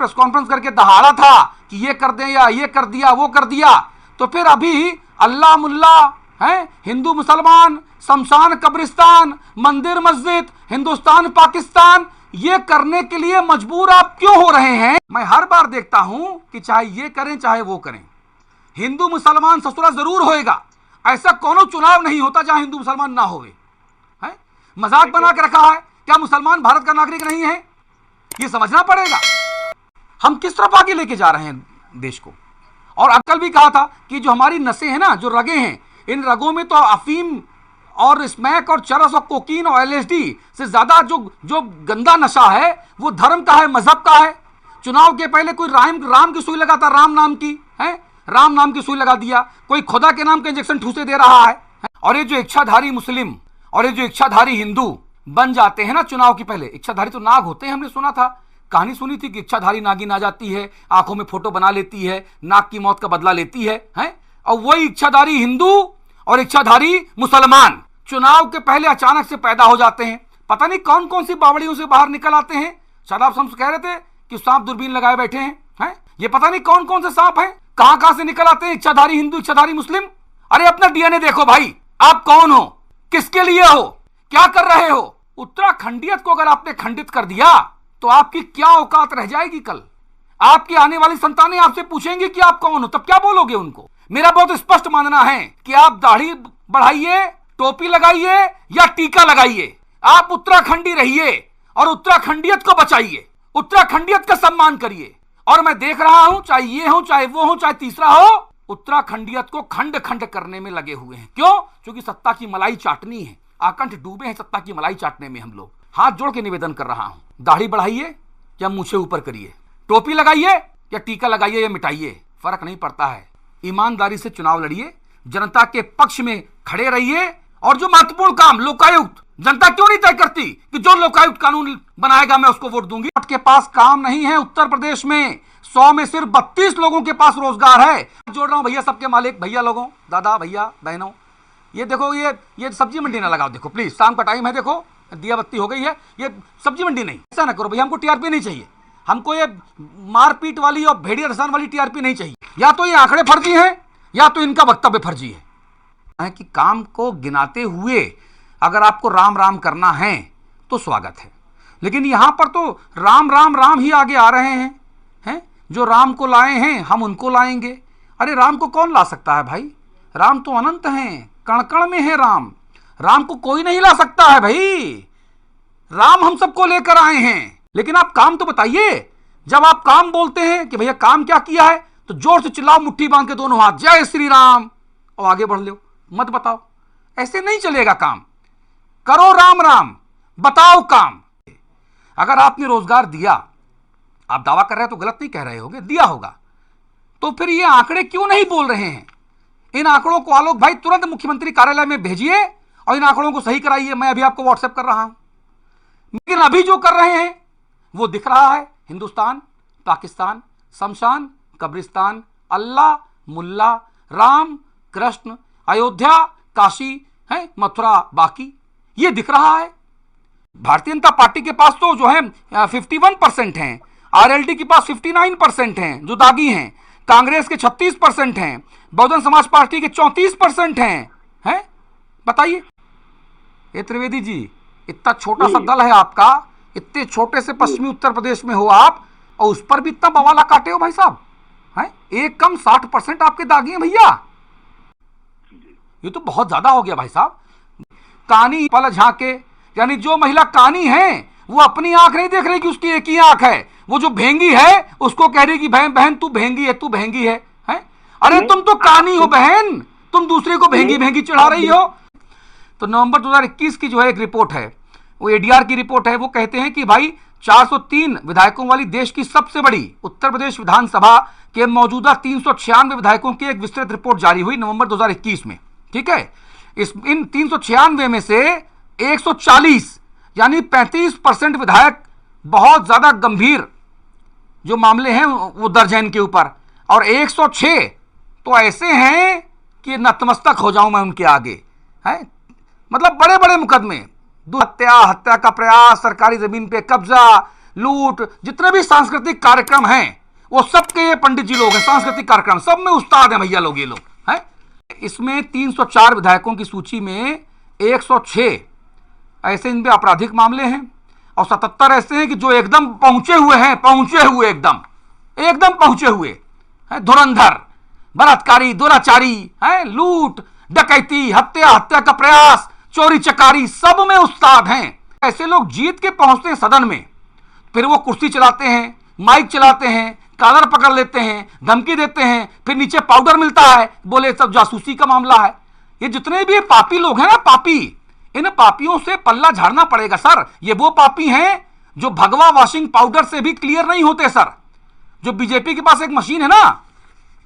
Press conference करके दहाड़ा था कि ये कर दें या ये कर दिया वो कर दिया, तो फिर अभी अल्लाह मुल्ला है, हिंदू मुसलमान, शमशान कब्रिस्तान, मंदिर मस्जिद, हिंदुस्तान पाकिस्तान, ये करने के लिए मजबूर आप क्यों हो रहे हैं? मैं हर बार देखता हूं कि चाहे ये करें चाहे वो करें, हिंदू मुसलमान ससुरा जरूर होएगा। ऐसा कोनो चुनाव नहीं होता जहां हिंदू मुसलमान ना होवे। है मजाक बना के रखा है, क्या मुसलमान भारत का नागरिक नहीं है? ये समझना पड़ेगा हम किस तरफ आगे लेके जा रहे हैं देश को। और अक्ल भी कहा था कि जो हमारी नसें हैं ना, जो रगें हैं, इन रगों में तो अफीम और स्मैक और चरस और कोकीन और एलएसडी से ज्यादा जो गंदा नशा है वो धर्म का है, मजहब का है। चुनाव के पहले कोई राम की सुई लगाता, राम नाम की है, राम नाम की सुई लगा दिया, कोई खुदा के नाम का इंजेक्शन ठूसे दे रहा है। और ये जो इच्छाधारी मुस्लिम और ये जो इच्छाधारी हिंदू बन जाते हैं ना चुनाव के पहले, इच्छाधारी तो नाग होते हैं, हमने सुना था, कहानी सुनी थी कि इच्छाधारी नागिन आ जाती है, आंखों में फोटो बना लेती है, नाग की मौत का बदला लेती है। और वही इच्छाधारी हिंदू और इच्छाधारी मुसलमान चुनाव के पहले अचानक से पैदा हो जाते हैं। पता नहीं कौन कौन सी बावड़ियों से बाहर निकल आते हैं। शायद आप सब कह रहे थे कि सांप दूरबीन लगाए बैठे हैं, ये पता नहीं कौन कौन से सांप हैं, कहां कहां से निकल आते हैं इच्छाधारी हिंदू, इच्छाधारी मुस्लिम। अरे अपना डीएनए देखो भाई, आप कौन हो, किसके लिए हो, क्या कर रहे हो। उत्तराखंडियत को अगर आपने खंडित कर दिया तो आपकी क्या औकात रह जाएगी? कल आपकी आने वाली संतानें आपसे पूछेंगी कि आप कौन हो, तब क्या बोलोगे उनको? मेरा बहुत स्पष्ट मानना है कि आप दाढ़ी बढ़ाइए, टोपी लगाइए या टीका लगाइए, आप उत्तराखंडी रहिए और उत्तराखंडियत को बचाइए, उत्तराखंडियत का सम्मान करिए। और मैं देख रहा हूं, चाहे ये हो चाहे वो हो चाहे तीसरा हो, उत्तराखंडियत को खंड खंड करने में लगे हुए हैं। क्यों? क्योंकि सत्ता की मलाई चाटनी है, आकंठ डूबे हैं सत्ता की मलाई चाटने में। हम लोग हाथ जोड़ के निवेदन कर रहा हूं, दाढ़ी बढ़ाइए या मूछें ऊपर करिए, टोपी लगाइए या टीका लगाइए या मिटाइए, फर्क नहीं पड़ता है। ईमानदारी से चुनाव लड़िए, जनता के पक्ष में खड़े रहिए। और जो महत्वपूर्ण काम लोकायुक्त, जनता क्यों नहीं तय करती कि जो लोकायुक्त कानून बनाएगा मैं उसको वोट दूंगी? के पास काम नहीं है उत्तर प्रदेश में, 100 में सिर्फ 32 लोगों के पास रोजगार है। जोड़ रहा हूं भैया, सबके मालिक भैया लोगों, दादा भैया बहनों, ये देखो, ये सब्जी मंडी ना लगाओ, देखो प्लीज, शाम का टाइम है, देखो दिया बत्ती हो गई है, ये सब्जी मंडी नहीं, ऐसा ना करो भैया। हमको टीआरपी नहीं चाहिए, हमको ये मारपीट वाली और भेड़िया रसान वाली टीआरपी नहीं चाहिए। या तो ये आंकड़े फर्जी हैं या तो इनका वक्तव्य फर्जी है कि काम को गिनाते हुए अगर आपको राम राम करना है तो स्वागत है, लेकिन यहां पर तो राम राम राम ही आगे आ रहे हैं। जो राम को लाए हैं हम उनको लाएंगे। अरे राम को कौन ला सकता है भाई? राम तो अनंत हैं, कण कण में है राम, राम को कोई नहीं ला सकता है भाई। राम हम सबको लेकर आए हैं, लेकिन आप काम तो बताइए। जब आप काम बोलते हैं कि भैया काम क्या किया है, तो जोर से चिल्लाओ, मुट्ठी बांध के दोनों हाथ, जय श्री राम, और आगे बढ़ लो, मत बताओ। ऐसे नहीं चलेगा काम। करो राम राम, बताओ काम। अगर आपने रोजगार दिया, आप दावा कर रहे हैं तो गलत नहीं कह रहे होगे, दिया होगा, तो फिर ये आंकड़े क्यों नहीं बोल रहे हैं? इन आंकड़ों को आलोक भाई तुरंत मुख्यमंत्री कार्यालय में भेजिए और इन आंकड़ों को सही कराइए। मैं अभी आपको व्हाट्सएप कर रहा हूं। लेकिन अभी जो कर रहे हैं वो दिख रहा है, हिंदुस्तान पाकिस्तान, शमशान कब्रिस्तान, अल्लाह मुल्ला, राम कृष्ण, अयोध्या काशी है, मथुरा बाकी, ये दिख रहा है। भारतीय जनता पार्टी के पास तो जो है 51% हैं, आरएलडी के पास 59% हैं जो दागी हैं, कांग्रेस के 36% हैं, बहुजन समाज पार्टी के 34% हैं। बताइए ये त्रिवेदी जी, इतना छोटा सा दल है आपका, इतने छोटे से पश्चिमी उत्तर प्रदेश में हो आप, और उस पर भी इतना बवाला काटे हो भाई साहब। हैं एक कम 60% आपके दागी हैं भैया, ये तो बहुत ज्यादा हो गया भाई साहब। कानी पल झांके, यानी जो महिला कानी है वो अपनी आंख नहीं देख रही कि उसकी एक ही आंख है, वो जो भेंगी है उसको कह रही कि बहन बहन तू भेंगी है, तू भेंगी है। अरे तुम तो कानी हो बहन, तुम दूसरे को भेंगी भेंगी चढ़ा रही हो। तो नवंबर 2021 की जो है एक रिपोर्ट है, वो एडीआर की रिपोर्ट है, वो कहते हैं कि भाई 403 विधायकों वाली देश की सबसे बड़ी उत्तर प्रदेश विधानसभा के मौजूदा 396 विधायकों की एक विस्तृत रिपोर्ट जारी हुई नवंबर 2021 में। ठीक है, इन 396 में से 140 यानी 35% विधायक बहुत ज्यादा गंभीर जो मामले हैं वो दर्ज हैं इनके ऊपर, और 106 तो ऐसे हैं कि नतमस्तक हो जाऊं मैं उनके आगे। है मतलब बड़े बड़े मुकदमे, हत्या, हत्या का प्रयास, सरकारी जमीन पे कब्जा, लूट, जितने भी सांस्कृतिक कार्यक्रम हैं वो सब के ये पंडित जी लोग हैं। सांस्कृतिक कार्यक्रम सब में उस्ताद हैं भैया लोग, ये लोग हैं। इसमें 304 विधायकों की सूची में 106 ऐसे इन पे आपराधिक मामले हैं और 77 ऐसे हैं कि जो एकदम पहुंचे हुए हैं, एकदम पहुंचे हुए हैं, धुरंधर, बलात्कारी, दुराचारी, हैं, लूट, डकैती, हत्या का प्रयास, चोरी चकारी, सब में उस्ताद हैं। ऐसे लोग जीत के पहुंचते हैं सदन में, फिर वो कुर्सी चलाते हैं, माइक चलाते हैं, कॉलर पकड़ लेते हैं, धमकी देते हैं, फिर नीचे पाउडर मिलता है, बोले सब जासूसी का मामला है। ये जितने भी पापी लोग हैं ना, पापी, इन पापियों से पल्ला झाड़ना पड़ेगा सर। ये वो पापी हैं जो भगवा वॉशिंग पाउडर से भी क्लियर नहीं होते सर। जो बीजेपी के पास एक मशीन है ना,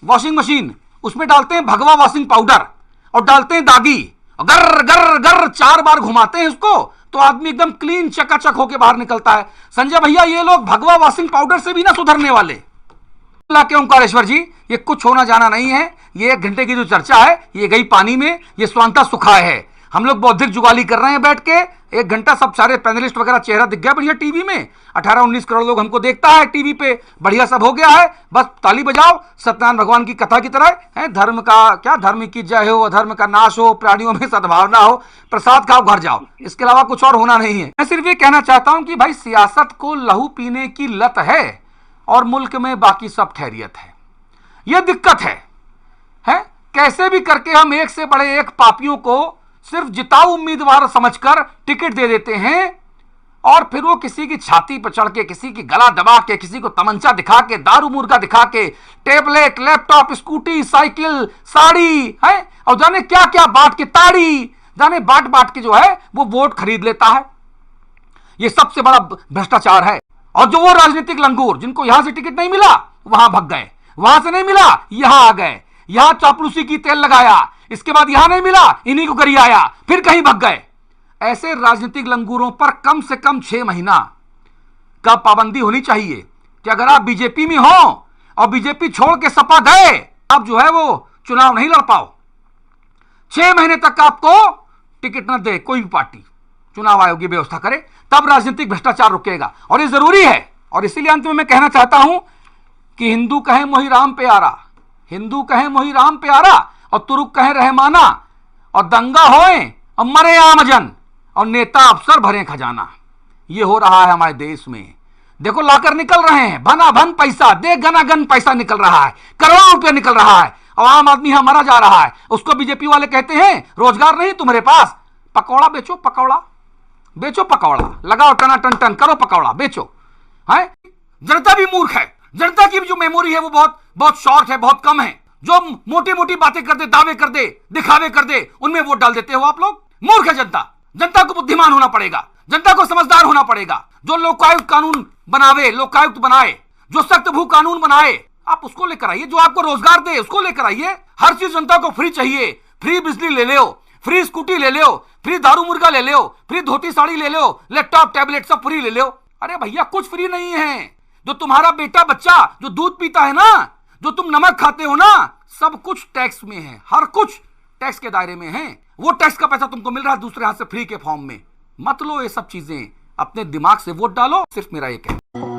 वॉशिंग मशीन, उसमें डालते हैं भगवा वॉशिंग पाउडर और डालते हैं दागी, गर गर गर 4 बार घुमाते हैं उसको, तो आदमी एकदम क्लीन चकाचक होके बाहर निकलता है। संजय भैया, ये लोग भगवा वॉशिंग पाउडर से भी ना सुधरने वाले। अल्लाह के ओंकारेश्वर जी, ये कुछ होना जाना नहीं है। ये 1 घंटे की जो चर्चा है ये गई पानी में, ये स्वांता सुखाए है। हम लोग बौद्धिक जुगाली कर रहे हैं बैठ के 1 घंटा, सब सारे पैनलिस्ट वगैरह चेहरा दिख गया बढ़िया टीवी में, 18-19 करोड़ लोग हमको देखता है टीवी पे, बढ़िया सब हो गया है। बस ताली बजाओ सत्यनारायण भगवान की कथा की तरह है। धर्म का क्या, धर्म की जय हो, अधर्म का नाश हो, प्राणियों में सद्भावना हो, प्रसाद खाओ, घर जाओ, इसके अलावा कुछ और होना नहीं है। मैं सिर्फ ये कहना चाहता हूं कि भाई सियासत को लहू पीने की लत है और मुल्क में बाकी सब खैरियत है। यह दिक्कत है। कैसे भी करके हम एक से बड़े एक पापियों को सिर्फ जिताऊ उम्मीदवार समझकर टिकट दे देते हैं और फिर वो किसी की छाती पर चढ़ के, किसी की गला दबा के, किसी को तमंचा दिखा के, दारू मुर्गा दिखा के, tablet, laptop, scooty, cycle, sari है और जाने क्या क्या बांट के, ताड़ी, जाने बांट के जो है वो वोट खरीद लेता है। ये सबसे बड़ा भ्रष्टाचार है। और जो वो राजनीतिक लंगूर जिनको यहां से टिकट नहीं मिला वहां भग गए, वहां से नहीं मिला यहां आ गए, यहां चापलूसी की तेल लगाया, इसके बाद यहां नहीं मिला इन्हीं को गरियाया, फिर कहीं भग गए। ऐसे राजनीतिक लंगूरों पर कम से कम 6 महीना का पाबंदी होनी चाहिए कि अगर आप बीजेपी में हो और बीजेपी छोड़ के सपा गए, आप जो है वो चुनाव नहीं लड़ पाओ। 6 महीने तक आपको टिकट न दे कोई भी पार्टी, चुनाव आयोग की व्यवस्था करे, तब राजनीतिक भ्रष्टाचार रुकेगा। और ये जरूरी है। और इसीलिए अंत में मैं कहना चाहता हूं कि हिंदू कहे मोहि राम प्यारा, हिंदू कहे मोहि राम प्यारा और तुरुक कहे रहमाना, और दंगा होए और मरे आमजन और नेता अफसर भरे खजाना। ये हो रहा है हमारे देश में। देखो लाकर निकल रहे हैं भना भन पैसा, दे गना गन पैसा निकल रहा है, करोड़ों रुपया निकल रहा है और आम आदमी यहां मरा जा रहा है। उसको बीजेपी वाले कहते हैं रोजगार नहीं तुम्हारे पास, पकौड़ा बेचो, पकौड़ा बेचो, पकौड़ा लगाओ, टना टन टन करो, पकौड़ा बेचो। है जनता भी मूर्ख है। जनता की जो मेमोरी है वो बहुत शॉर्ट है, बहुत कम है। जो मोटी मोटी बातें कर दे, दावे कर दे, दिखावे कर दे, उनमें वोट डाल देते हो आप लोग। मूर्ख है जनता। जनता को बुद्धिमान होना पड़ेगा, जनता को समझदार होना पड़ेगा। जो लोकायुक्त कानून बनावे, लोकायुक्त बनाए, जो सख्त भू कानून बनाए, आप उसको लेकर आइए। जो आपको रोजगार दे उसको लेकर आइए। हर चीज जनता को फ्री चाहिए। फ्री बिजली ले लो, फ्री स्कूटी ले लो, फ्री दारू मुर्गा ले लो, फ्री धोती साड़ी ले लो, लैपटॉप टैबलेट सब फ्री ले लो। अरे भैया कुछ फ्री नहीं है। जो तुम्हारा बेटा बच्चा जो दूध पीता है ना, जो तुम नमक खाते हो ना, सब कुछ टैक्स में है। हर कुछ टैक्स के दायरे में है। वो टैक्स का पैसा तुमको मिल रहा है दूसरे हाथ से फ्री के फॉर्म में। मत लो ये सब चीजें, अपने दिमाग से वोट डालो। सिर्फ मेरा एक है।